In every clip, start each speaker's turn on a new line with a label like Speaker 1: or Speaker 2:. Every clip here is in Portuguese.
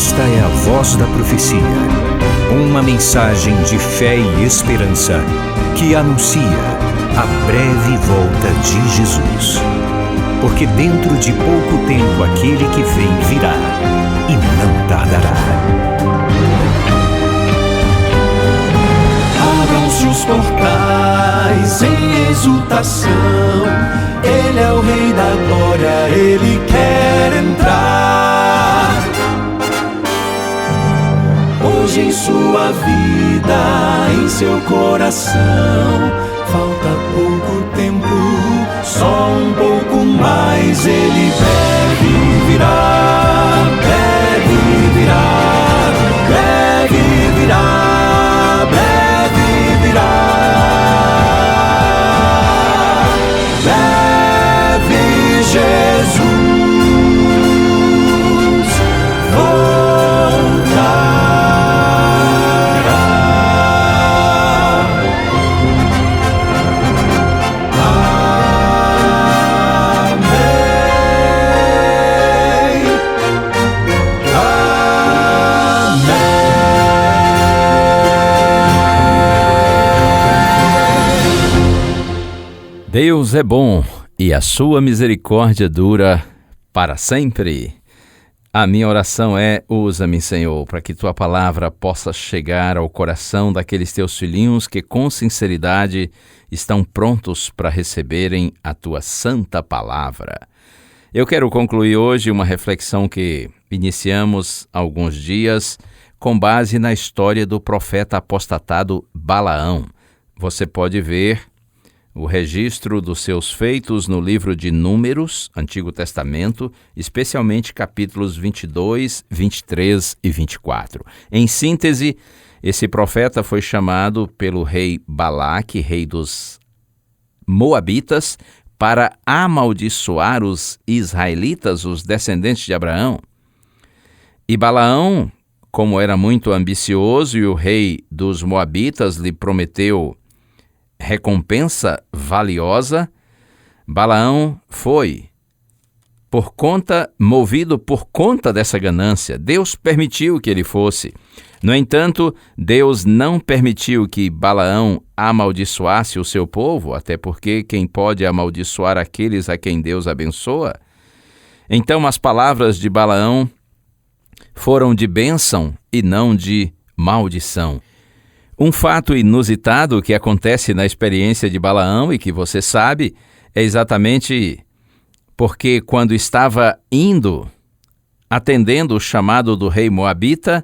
Speaker 1: Esta é a voz da profecia, uma mensagem de fé e esperança que anuncia a breve volta de Jesus. Porque dentro de pouco tempo aquele que vem virá e não tardará.
Speaker 2: Abram-se os portais em exultação, Ele é o Rei da Glória, Ele quer entrar. Hoje em sua vida, em seu coração, falta pouco tempo, só um pouco mais. Ele deve virar, deve virar, deve virar, deve virar. Deve Jesus
Speaker 3: Deus é bom e a sua misericórdia dura para sempre. A minha oração é: usa-me, Senhor, para que tua palavra possa chegar ao coração daqueles teus filhinhos que com sinceridade estão prontos para receberem a tua santa palavra. Eu quero concluir hoje uma reflexão que iniciamos há alguns dias com base na história do profeta apostatado Balaão. Você pode ver o registro dos seus feitos no livro de Números, Antigo Testamento, especialmente capítulos 22, 23 e 24. Em síntese, esse profeta foi chamado pelo rei Balaque, rei dos Moabitas, para amaldiçoar os israelitas, os descendentes de Abraão. E Balaão, como era muito ambicioso e o rei dos Moabitas lhe prometeu recompensa valiosa, Balaão foi, movido por conta dessa ganância. Deus permitiu que ele fosse. No entanto, Deus não permitiu que Balaão amaldiçoasse o seu povo, até porque quem pode amaldiçoar aqueles a quem Deus abençoa? Então as palavras de Balaão foram de bênção e não de maldição. Um fato inusitado que acontece na experiência de Balaão e que você sabe é exatamente porque quando estava atendendo o chamado do rei Moabita,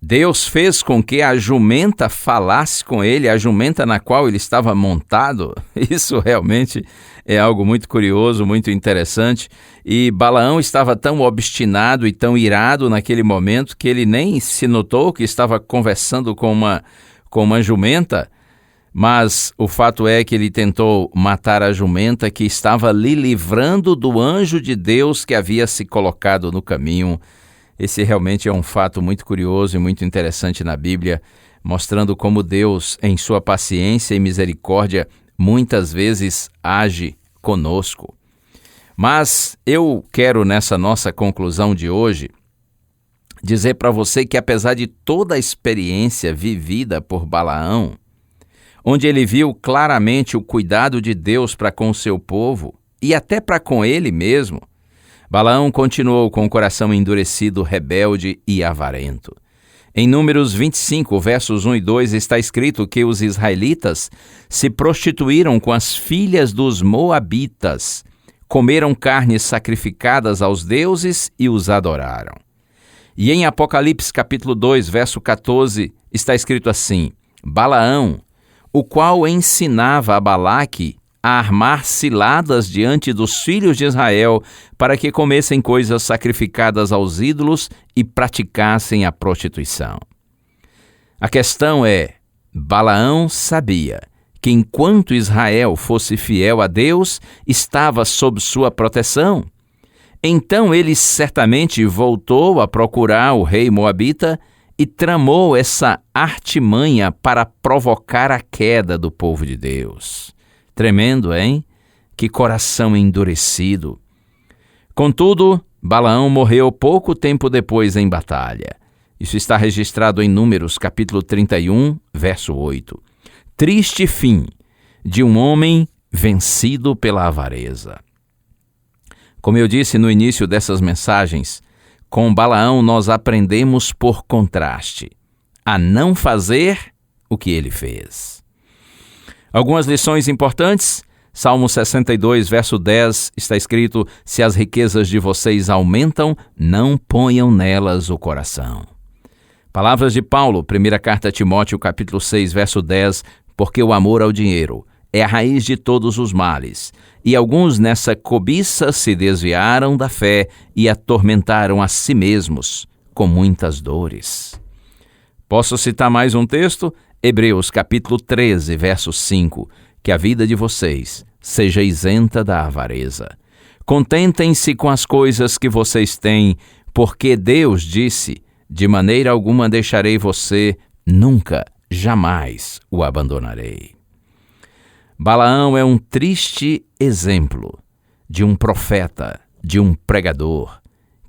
Speaker 3: Deus fez com que a jumenta falasse com ele, a jumenta na qual ele estava montado. Isso realmente é algo muito curioso, muito interessante. E Balaão estava tão obstinado e tão irado naquele momento que ele nem se notou que estava conversando com uma jumenta, mas o fato é que ele tentou matar a jumenta que estava lhe livrando do anjo de Deus que havia se colocado no caminho. Esse realmente é um fato muito curioso e muito interessante na Bíblia, mostrando como Deus, em sua paciência e misericórdia, muitas vezes age conosco. Mas eu quero, nessa nossa conclusão de hoje, dizer para você que apesar de toda a experiência vivida por Balaão, onde ele viu claramente o cuidado de Deus para com o seu povo e até para com ele mesmo, Balaão continuou com o coração endurecido, rebelde e avarento. Em Números 25, versos 1 e 2, está escrito que os israelitas se prostituíram com as filhas dos moabitas, comeram carnes sacrificadas aos deuses e os adoraram. E em Apocalipse capítulo 2, verso 14, está escrito assim: Balaão, o qual ensinava a Balaque a armar ciladas diante dos filhos de Israel para que comessem coisas sacrificadas aos ídolos e praticassem a prostituição. A questão é, Balaão sabia que enquanto Israel fosse fiel a Deus, estava sob sua proteção. Então ele certamente voltou a procurar o rei Moabita e tramou essa artimanha para provocar a queda do povo de Deus. Tremendo, hein? Que coração endurecido. Contudo, Balaão morreu pouco tempo depois em batalha. Isso está registrado em Números, capítulo 31, verso 8. Triste fim de um homem vencido pela avareza. Como eu disse no início dessas mensagens, com Balaão nós aprendemos por contraste a não fazer o que ele fez. Algumas lições importantes. Salmo 62, verso 10, está escrito: se as riquezas de vocês aumentam, não ponham nelas o coração. Palavras de Paulo, primeira carta a Timóteo, capítulo 6, verso 10, porque o amor ao dinheiro é a raiz de todos os males, e alguns nessa cobiça se desviaram da fé e atormentaram a si mesmos com muitas dores. Posso citar mais um texto? Hebreus, capítulo 13, verso 5, que a vida de vocês seja isenta da avareza. Contentem-se com as coisas que vocês têm, porque Deus disse: de maneira alguma deixarei você, nunca, jamais o abandonarei. Balaão é um triste exemplo de um profeta, de um pregador,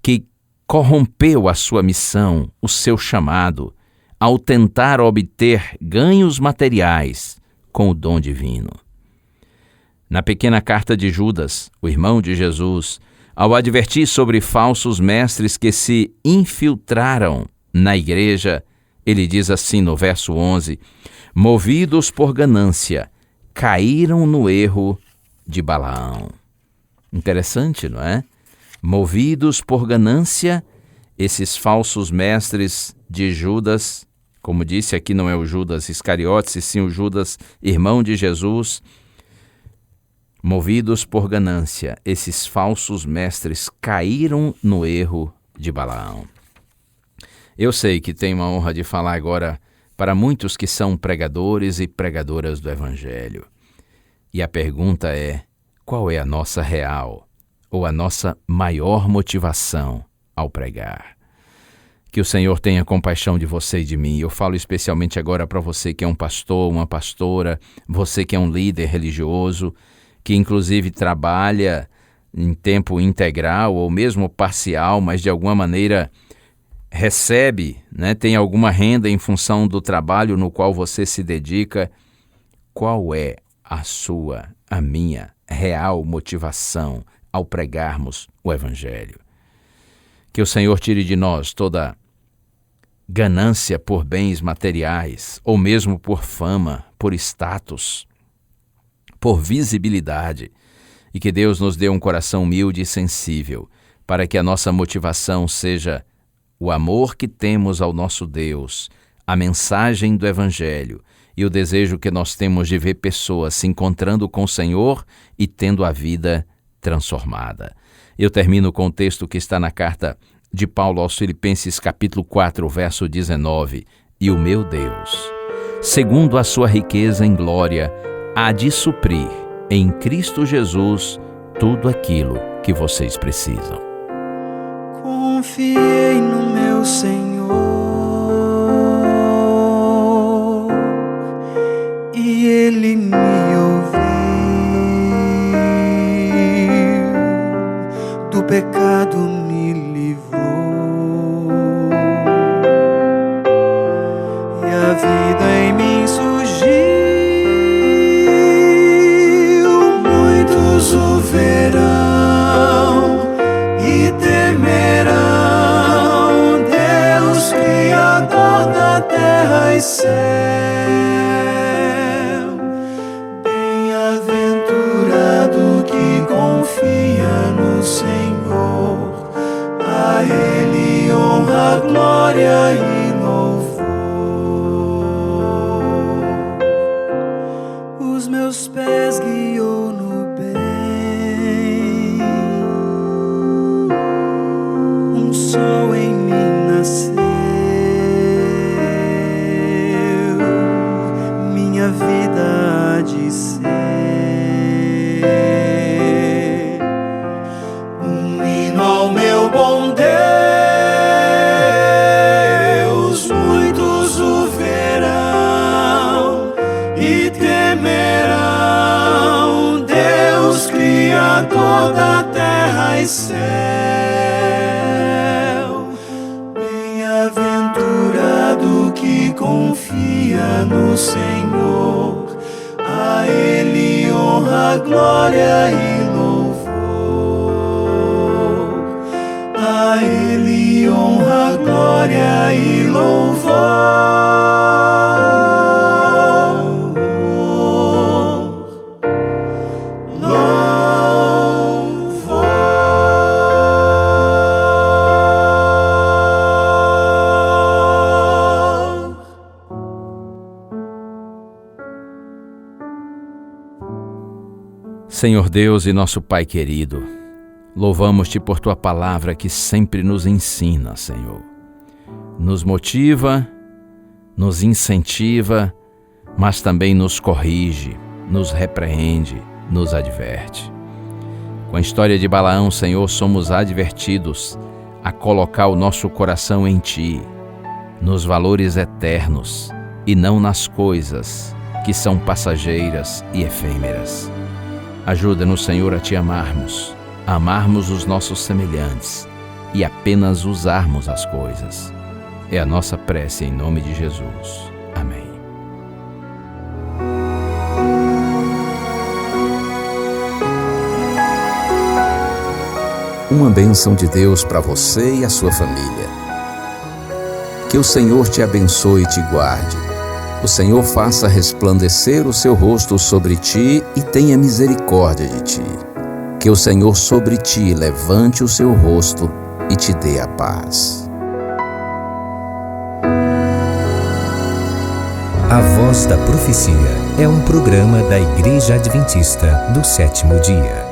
Speaker 3: que corrompeu a sua missão, o seu chamado, ao tentar obter ganhos materiais com o dom divino. Na pequena carta de Judas, o irmão de Jesus, ao advertir sobre falsos mestres que se infiltraram na igreja, ele diz assim no verso 11: movidos por ganância, caíram no erro de Balaão. Interessante, não é? Movidos por ganância, esses falsos mestres de Judas, como disse aqui, não é o Judas Iscariotes, e sim o Judas, irmão de Jesus. Movidos por ganância, esses falsos mestres caíram no erro de Balaão. Eu sei que tenho a honra de falar agora para muitos que são pregadores e pregadoras do Evangelho. E a pergunta é: qual é a nossa real ou a nossa maior motivação ao pregar? Que o Senhor tenha compaixão de você e de mim. Eu falo especialmente agora para você que é um pastor, uma pastora, você que é um líder religioso, que inclusive trabalha em tempo integral ou mesmo parcial, mas de alguma maneira recebe, tem alguma renda em função do trabalho no qual você se dedica. Qual é a minha real motivação ao pregarmos o Evangelho? Que o Senhor tire de nós toda ganância por bens materiais, ou mesmo por fama, por status, por visibilidade, e que Deus nos dê um coração humilde e sensível, para que a nossa motivação seja o amor que temos ao nosso Deus, a mensagem do Evangelho e o desejo que nós temos de ver pessoas se encontrando com o Senhor e tendo a vida transformada. Eu termino com o texto que está na carta de Paulo aos Filipenses, capítulo 4, verso 19. E o meu Deus, segundo a sua riqueza em glória, há de suprir em Cristo Jesus tudo aquilo que vocês precisam.
Speaker 2: Confiei no meu Senhor e Ele me ouviu. Do pecado me livrou e a vida em mim surgiu. Muitos o verão e temerão, Deus Criador da terra e céu. Bem-aventurado que confia no Senhor, a Ele honra, glória e louvor. Os meus pés guiou no bem, um sol em mim nasceu, minha vida há de ser um hino ao meu bom Deus. Muitos o verão e temerão, Deus Criador da terra e céu. no Senhor. A Ele honra, glória e louvor. A Ele honra, glória e louvor.
Speaker 3: Senhor Deus e nosso Pai querido, louvamos-te por tua palavra que sempre nos ensina, Senhor. Nos motiva, nos incentiva, mas também nos corrige, nos repreende, nos adverte. Com a história de Balaão, Senhor, somos advertidos a colocar o nosso coração em Ti, nos valores eternos e não nas coisas que são passageiras e efêmeras. Ajuda-nos, Senhor, a Te amarmos os nossos semelhantes e apenas usarmos as coisas. É a nossa prece em nome de Jesus. Amém.
Speaker 1: Uma bênção de Deus para você e a sua família. Que o Senhor te abençoe e te guarde. O Senhor faça resplandecer o seu rosto sobre ti e tenha misericórdia de ti. Que o Senhor sobre ti levante o seu rosto e te dê a paz.
Speaker 4: A Voz da Profecia é um programa da Igreja Adventista do Sétimo Dia.